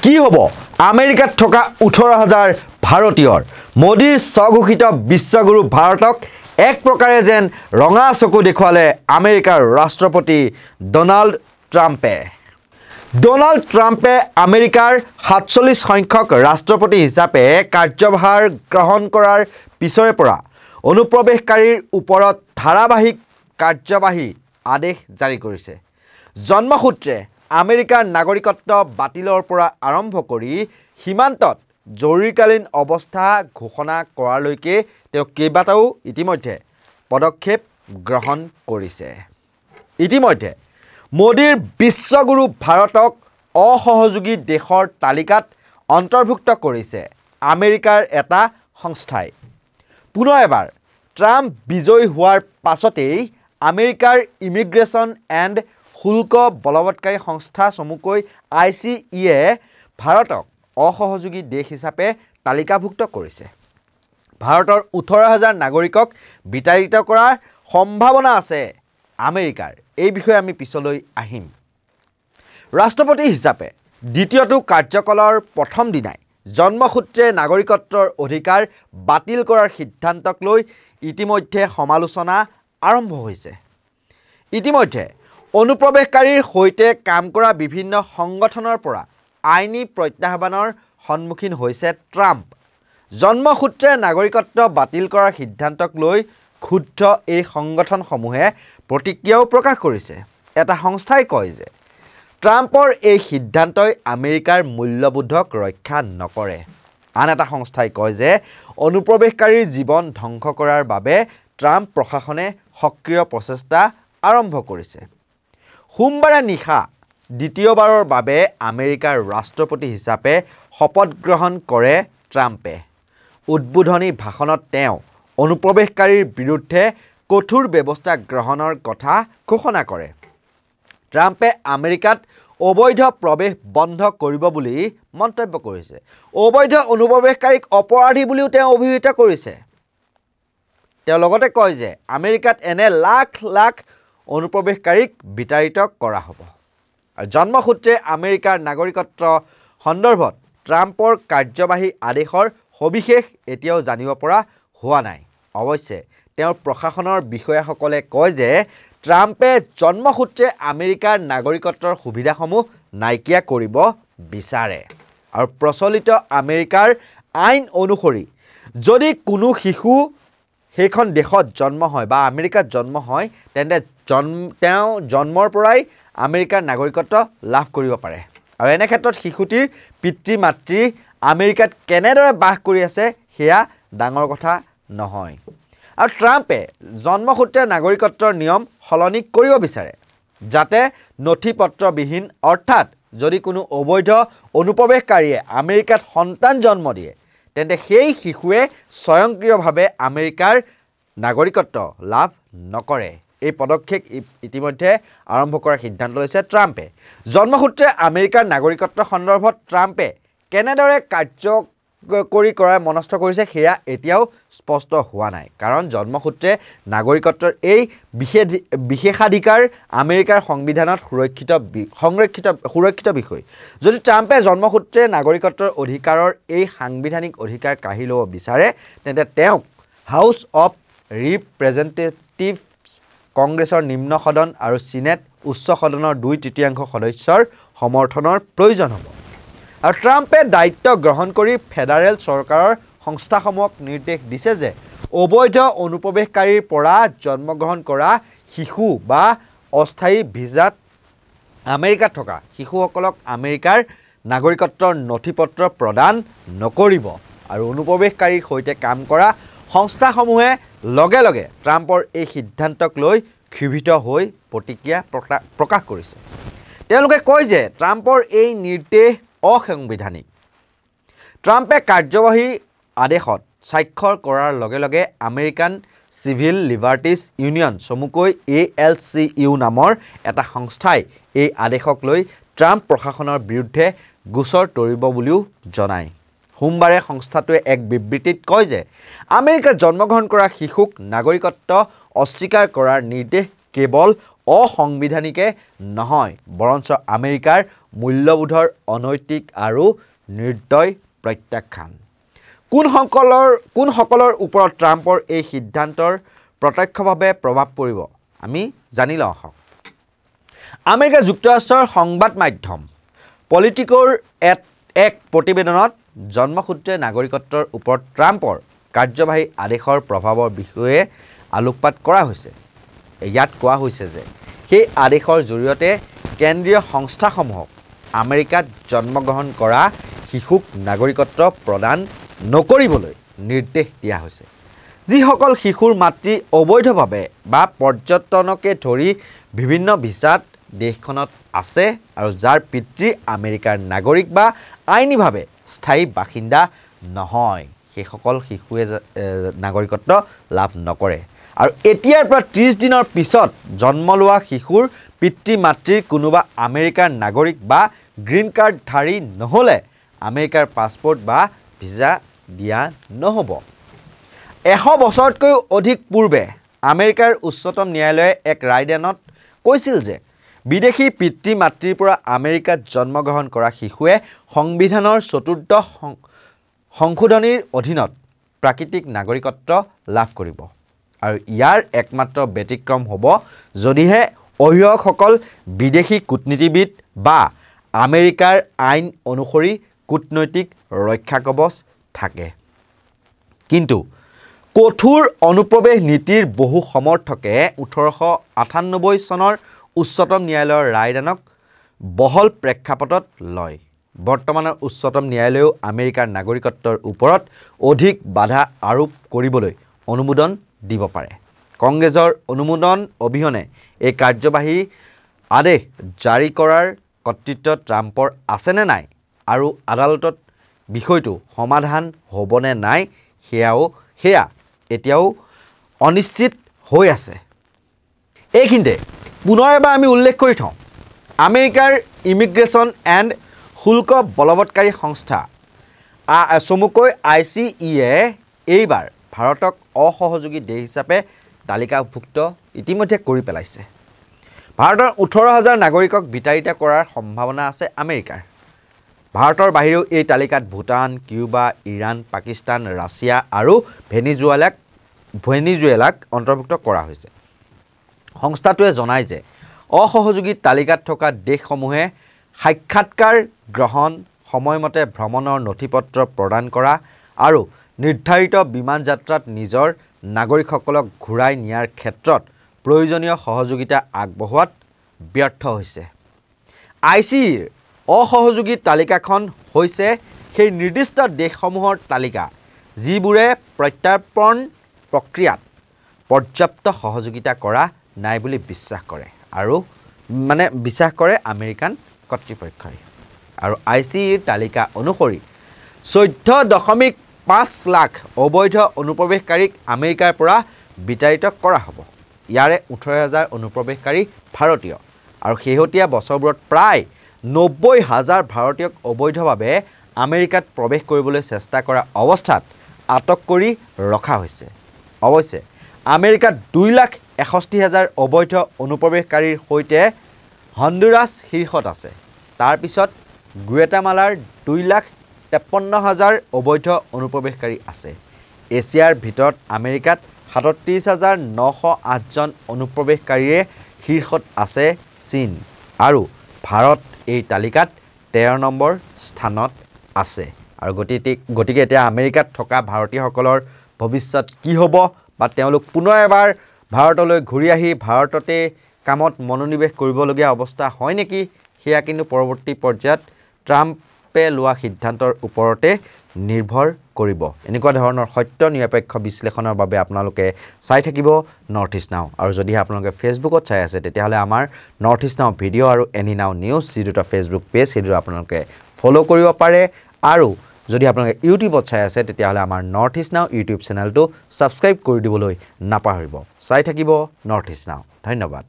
কি হ'ব আমেৰিকাত থকা 18,000 ভাৰতীয়ৰ মোদীৰ স্বঘোষিত বিশ্বগুৰু ভাৰতক এক প্ৰকাৰে যেন ৰঙা চকু দেখুৱালে আমেৰিকাৰ ৰাষ্ট্ৰপতি ডোনাল্ড ট্ৰাম্পে আমেৰিকাৰ 47 সংখ্যক ৰাষ্ট্ৰপতি হিচাপে কাৰ্যভাৰ গ্ৰহণ কৰাৰ পিছৰে পৰা অনুপ্ৰৱেশকাৰীৰ ওপৰত ধাৰাবাহিক কাৰ্যবাহী আদেশ জাৰি কৰিছে। জন্মসূত্ৰে আমেৰিকাৰ নাগৰিকত্ব বাতিলৰ পৰা আৰম্ভ কৰি সীমান্তত জৰুৰীকালীন অৱস্থা ঘোষণা কৰালৈকে তেওঁ কেইবাটাও ইতিমধ্যে পদক্ষেপ গ্ৰহণ কৰিছে। ইতিমধ্যে মোদীৰ বিশ্বগুৰু ভাৰতক অসহযোগী দেশৰ তালিকাত অন্তৰ্ভুক্ত কৰিছে আমেৰিকাৰ এটা সংস্থাই। পুনৰ এবাৰ ট্ৰাম্প বিজয়ী হোৱাৰ পাছতেই আমেৰিকাৰ ইমিগ্ৰেশ্যন এণ্ড শুল্ক বলৱৎকাৰী সংস্থা চমুকৈ ICE ভাৰতক অসহযোগী দেশ হিচাপে তালিকাভুক্ত কৰিছে। ভাৰতৰ 18,000 নাগৰিকক বিতাড়িত কৰাৰ সম্ভাৱনা আছে আমেৰিকাৰ। এই বিষয়ে আমি পিছলৈ আহিম। ৰাষ্ট্ৰপতি হিচাপে দ্বিতীয়টো কাৰ্যকালৰ প্ৰথম দিনাই জন্মসূত্ৰে নাগৰিকত্বৰ অধিকাৰ বাতিল কৰাৰ সিদ্ধান্তক লৈ ইতিমধ্যে সমালোচনা আৰম্ভ হৈছে। ইতিমধ্যে অনুপ্ৰৱেশকাৰীৰ সৈতে কাম কৰা বিভিন্ন সংগঠনৰ পৰা আইনী প্ৰত্যাহ্বানৰ সন্মুখীন হৈছে ট্ৰাম্প। জন্মসূত্ৰে নাগৰিকত্ব বাতিল কৰাৰ সিদ্ধান্তক লৈ ক্ষুব্ধ এই সংগঠনসমূহে প্ৰতিক্ৰিয়াও প্ৰকাশ কৰিছে। এটা সংস্থাই কয় যে ট্ৰাম্পৰ এই সিদ্ধান্তই আমেৰিকাৰ মূল্যবোধক ৰক্ষা নকৰে। আন এটা সংস্থাই কয় যে অনুপ্ৰৱেশকাৰীৰ জীৱন ধ্বংস কৰাৰ বাবে ট্ৰাম্প প্ৰশাসনে সক্ৰিয় প্ৰচেষ্টা আৰম্ভ কৰিছে। সোমবাৰে নিশা দ্বিতীয়বাৰৰ বাবে আমেৰিকাৰ ৰাষ্ট্ৰপতি হিচাপে শপত গ্ৰহণ কৰে ট্ৰাম্পে। উদ্বোধনী ভাষণত তেওঁ অনুপ্ৰৱেশকাৰীৰ বিৰুদ্ধে কঠোৰ ব্যৱস্থা গ্ৰহণৰ কথা ঘোষণা কৰে। ট্ৰাম্পে আমেৰিকাত অবৈধ প্ৰৱেশ বন্ধ কৰিব বুলি মন্তব্য কৰিছে। অবৈধ অনুপ্ৰৱেশকাৰীক অপৰাধী বুলিও তেওঁ অভিহিত কৰিছে। তেওঁ লগতে কয় যে আমেৰিকাত এনে লাখ লাখ অনুপ্ৰৱেশকাৰীক বিতাড়িত কৰা হ'ব। আৰু জন্মসূত্ৰে আমেৰিকাৰ নাগৰিকত্ব সন্দৰ্ভত ট্ৰাম্পৰ কাৰ্যবাহী আদেশৰ সবিশেষ এতিয়াও জানিব পৰা হোৱা নাই। অৱশ্যে তেওঁৰ প্ৰশাসনৰ বিষয়াসকলে কয় যে ট্ৰাম্পে জন্মসূত্ৰে আমেৰিকাৰ নাগৰিকত্বৰ সুবিধাসমূহ নাইকিয়া কৰিব বিচাৰে। আৰু প্ৰচলিত আমেৰিকাৰ আইন অনুসৰি যদি কোনো শিশু সেইখন দেশত জন্ম হয় বা আমেৰিকাত জন্ম হয় তেন্তে তেওঁ জন্মৰ পৰাই আমেৰিকাৰ নাগৰিকত্ব লাভ কৰিব পাৰে। আৰু এনে ক্ষেত্ৰত শিশুটিৰ পিতৃ মাতৃ আমেৰিকাত কেনেদৰে বাস কৰি আছে সেয়া ডাঙৰ কথা নহয়। আৰু ট্ৰাম্পে জন্মসূত্ৰে নাগৰিকত্বৰ নিয়ম সলনি কৰিব বিচাৰে যাতে নথি পত্ৰবিহীন, অৰ্থাৎ যদি কোনো অবৈধ অনুপ্ৰৱেশকাৰীয়ে আমেৰিকাত সন্তান জন্ম দিয়ে তেন্তে সেই শিশুৱে স্বয়ংক্ৰিয়ভাৱে আমেৰিকাৰ নাগৰিকত্ব লাভ নকৰে। এই পদক্ষেপ ইতিমধ্যে আৰম্ভ কৰাৰ সিদ্ধান্ত লৈছে ট্ৰাম্পে। জন্মসূত্ৰে আমেৰিকাৰ নাগৰিকত্ব সন্দৰ্ভত ট্ৰাম্পে কেনেদৰে কাৰ্যকৰী কৰাৰ মনস্থ কৰিছে সেয়া এতিয়াও স্পষ্ট হোৱা নাই। কাৰণ জন্মসূত্ৰে নাগৰিকত্বৰ এই বিশেষাধিকাৰ আমেৰিকাৰ সংবিধানত সুৰক্ষিত বিষয়। যদি ট্ৰাম্পে জন্মসূত্ৰে নাগৰিকত্বৰ অধিকাৰৰ এই সাংবিধানিক অধিকাৰ কাঢ়ি ল'ব বিচাৰে তেন্তে তেওঁক হাউচ অৱ ৰিপ্ৰেজেণ্টেটিভছ, কংগ্ৰেছৰ নিম্ন সদন আৰু চিনেট উচ্চ সদনৰ 2/3 সদস্যৰ সমৰ্থনৰ প্ৰয়োজন হ'ব। আৰু ট্ৰাম্পে দায়িত্ব গ্ৰহণ কৰি ফেডাৰেল চৰকাৰৰ সংস্থাসমূহক নিৰ্দেশ দিছে যে অবৈধ অনুপ্ৰৱেশকাৰীৰ পৰা জন্মগ্ৰহণ কৰা শিশু বা অস্থায়ী ভিজাত আমেৰিকাত থকা শিশুসকলক আমেৰিকাৰ নাগৰিকত্বৰ নথিপত্ৰ প্ৰদান নকৰিব। আৰু অনুপ্ৰৱেশকাৰীৰ সৈতে কাম কৰা সংস্থাসমূহে লগে লগে ট্ৰাম্পৰ এই সিদ্ধান্তক লৈ ক্ষোভিত হৈ প্ৰতিক্ৰিয়া প্ৰকাশ কৰিছে। তেওঁলোকে কয় যে ট্ৰাম্পৰ এই নিৰ্দেশ অসাংবিধানিক। ট্ৰাম্পে কাৰ্যবাহী আদেশত স্বাক্ষৰ কৰাৰ লগে লগে আমেৰিকান চিভিল লিবাৰ্টিজ ইউনিয়ন চমুকৈ ALCU নামৰ এটা সংস্থাই এই আদেশক লৈ ট্ৰাম্প প্ৰশাসনৰ বিৰুদ্ধে গোচৰ তৰিব বুলিও জনায়। সোমবাৰে সংস্থাটোৱে এক বিবৃতিত কয় যে আমেৰিকাত জন্মগ্ৰহণ কৰা শিশুক নাগৰিকত্ব অস্বীকাৰ কৰাৰ নিৰ্দেশ কেৱল অসাংবিধানিকে নহয় বৰঞ্চ আমেৰিকাৰ মূল্যবোধৰ অনৈতিক আৰু নিৰ্দয় প্ৰত্যাখ্যান কোনসকলৰ ওপৰত ট্ৰাম্পৰ এই সিদ্ধান্তৰ প্ৰত্যক্ষভাৱে প্ৰভাৱ পৰিব আমি জানি লওঁ আহক আমেৰিকা যুক্তৰাষ্ট্ৰৰ সংবাদ মাধ্যম পলিটিকৰ এক প্ৰতিবেদনত জন্মসূত্ৰে নাগৰিকত্বৰ ওপৰত ট্ৰাম্পৰ কাৰ্যবাহী আদেশৰ প্ৰভাৱৰ বিষয়ে আলোকপাত কৰা হৈছে ইয়াত কোৱা হৈছে যে সেই আদেশৰ জৰিয়তে কেন্দ্ৰীয় সংস্থাসমূহক আমেৰিকাত জন্মগ্ৰহণ কৰা শিশুক নাগৰিকত্ব প্ৰদান নকৰিবলৈ নিৰ্দেশ দিয়া হৈছে যিসকল শিশুৰ মাতৃ অবৈধভাৱে বা পৰ্যটনকে ধৰি বিভিন্ন ভিসাত দেশখনত আছে আৰু যাৰ পিতৃ আমেৰিকাৰ নাগৰিক বা আইনীভাৱে স্থায়ী বাসিন্দা নহয় সেইসকল শিশুৱে নাগৰিকত্ব লাভ নকৰে আৰু এতিয়াৰ পৰা 30 দিনৰ পিছত জন্ম লোৱা শিশুৰ পিতৃ মাতৃৰ কোনোবা আমেৰিকাৰ নাগৰিক বা গ্ৰীণ কাৰ্ডধাৰী নহ'লে আমেৰিকাৰ পাছপোৰ্ট বা ভিসা দিয়া নহ'ব 100 বছৰতকৈও অধিক পূৰ্বে আমেৰিকাৰ উচ্চতম ন্যায়ালয়ে এক ৰায়দানত কৈছিল যে বিদেশী পিতৃ মাতৃৰ পৰা আমেৰিকাত জন্মগ্ৰহণ কৰা শিশুৱে সংবিধানৰ 4ৰ্থ সংশোধনীৰ অধীনত প্ৰাকৃতিক নাগৰিকত্ব লাভ কৰিব আৰু ইয়াৰ একমাত্ৰ ব্যতিক্ৰম হ'ব যদিহে অভিভাৱকসকল বিদেশী কূটনীতিবিদ বা আমেৰিকাৰ আইন অনুসৰি কূটনৈতিক ৰক্ষা কৱচ থাকে কিন্তু কঠোৰ অনুপ্ৰৱেশ নীতিৰ বহু সমৰ্থকে 1898 চনৰ উচ্চতম ন্যায়ালয়ৰ ৰায়দানক বহল প্ৰেক্ষাপটত লয় বৰ্তমানৰ উচ্চতম ন্যায়ালয়েও আমেৰিকাৰ নাগৰিকত্বৰ ওপৰত অধিক বাধা আৰোপ কৰিবলৈ অনুমোদন দিব পাৰে কংগ্ৰেছৰ অনুমোদন অবিহনে এই কাৰ্যবাহী আদেশ জাৰি কৰাৰ কৰ্তৃত্ব ট্ৰাম্পৰ আছেনে নাই আৰু আদালতত বিষয়টো সমাধান হ'বনে নাই সেয়া এতিয়াও অনিশ্চিত হৈ আছে এইখিনিতে পুনৰ এবাৰ আমি উল্লেখ কৰি থওঁ আমেৰিকাৰ ইমিগ্ৰেশ্যন এণ্ড শুল্ক বলবৎকাৰী সংস্থা চমুকৈ ICE এইবাৰ ভাৰতক অসহযোগী দেশ হিচাপে তালিকাভুক্ত ইতিমধ্যে কৰি পেলাইছে ভাৰতৰ 18,000 নাগৰিকক বিতাড়িত কৰাৰ সম্ভাৱনা আছে আমেৰিকাৰ ভাৰতৰ বাহিৰেও এই তালিকাত Bhutan Cuba Iran Pakistan Russia আৰু ভেনিজুৱেলাক অন্তৰ্ভুক্ত কৰা হৈছে সংস্থাটোৱে জনায় যে অসহযোগী তালিকাত থকা দেশসমূহে সাক্ষাৎকাৰ গ্ৰহণ সময়মতে ভ্ৰমণৰ নথিপত্ৰ প্ৰদান কৰা আৰু নিৰ্ধাৰিত বিমান যাত্ৰাত নিজৰ নাগৰিকসকলক ঘূৰাই নিয়াৰ ক্ষেত্ৰত প্ৰয়োজনীয় সহযোগিতা আগবঢ়োৱাত ব্যৰ্থ হৈছে ICEৰ অসহযোগী তালিকাখন হৈছে সেই নিৰ্দিষ্ট দেশসমূহৰ তালিকা যিবোৰে প্ৰত্যাৰ্পণ প্ৰক্ৰিয়াত পৰ্যাপ্ত সহযোগিতা কৰা নাই বুলি বিশ্বাস কৰে আমেৰিকান কৰ্তৃপক্ষই আৰু ICEৰ তালিকা অনুসৰি 14.5 লাখ অবৈধ অনুপ্ৰৱেশকাৰীক আমেৰিকাৰ পৰা বিতাড়িত কৰা হ'ব ইয়াৰে 18,000 অনুপ্ৰৱেশকাৰী ভাৰতীয় আৰু শেহতীয়া বছৰবোৰত প্ৰায় 90,000 ভাৰতীয়ক অবৈধভাৱে আমেৰিকাত প্ৰৱেশ কৰিবলৈ চেষ্টা কৰা অৱস্থাত আটক কৰি ৰখা হৈছে অৱশ্যে আমেৰিকাত 2,61,000 অবৈধ অনুপ্ৰৱেশকাৰীৰ সৈতে হণ্ডুৰাছ শীৰ্ষত আছে তাৰ পিছত গুৱেটামালাৰ 2,53,000 অবৈধ অনুপ্ৰৱেশকাৰী আছে এছিয়াৰ ভিতৰত আমেৰিকাত 37,908 জন অনুপ্ৰৱেশকাৰীয়ে শীৰ্ষত আছে চীন আৰু ভাৰত এই তালিকাত 13 নম্বৰ স্থানত আছে আৰু গতিকে এতিয়া আমেৰিকাত থকা ভাৰতীয়সকলৰ ভৱিষ্যত কি হ'ব বা তেওঁলোক পুনৰ এবাৰ ভাৰতলৈ ঘূৰি আহি ভাৰততে কামত মনোনিৱেশ কৰিবলগীয়া অৱস্থা হয় নেকি সেয়া কিন্তু পৰৱৰ্তী পৰ্যায়ত ট্ৰাম্পে লোৱা সিদ্ধান্তৰ ওপৰতে নিৰ্ভৰ কৰিব এনেকুৱা ধৰণৰ সত্য নিৰপেক্ষ বিশ্লেষণৰ বাবে আপোনালোকে চাই থাকিব নৰ্থ ইষ্ট নাও আৰু যদি আপোনালোকে ফেচবুকত চাই আছে তেতিয়াহ'লে আমাৰ নৰ্থ ইষ্ট নাও ভিডিঅ' আৰু এনি নাও নিউজ যি দুটা ফেচবুক পেজ সেইটো আপোনালোকে ফলো কৰিব পাৰে আৰু যদি আপোনালোকে ইউটিউবত চাই আছে তেতিয়াহ'লে আমাৰ নৰ্থ ইষ্ট নাও ইউটিউব চেনেলটো ছাবস্ক্ৰাইব কৰি দিবলৈ নাপাহৰিব চাই থাকিব নৰ্থ ইষ্ট নাও ধন্যবাদ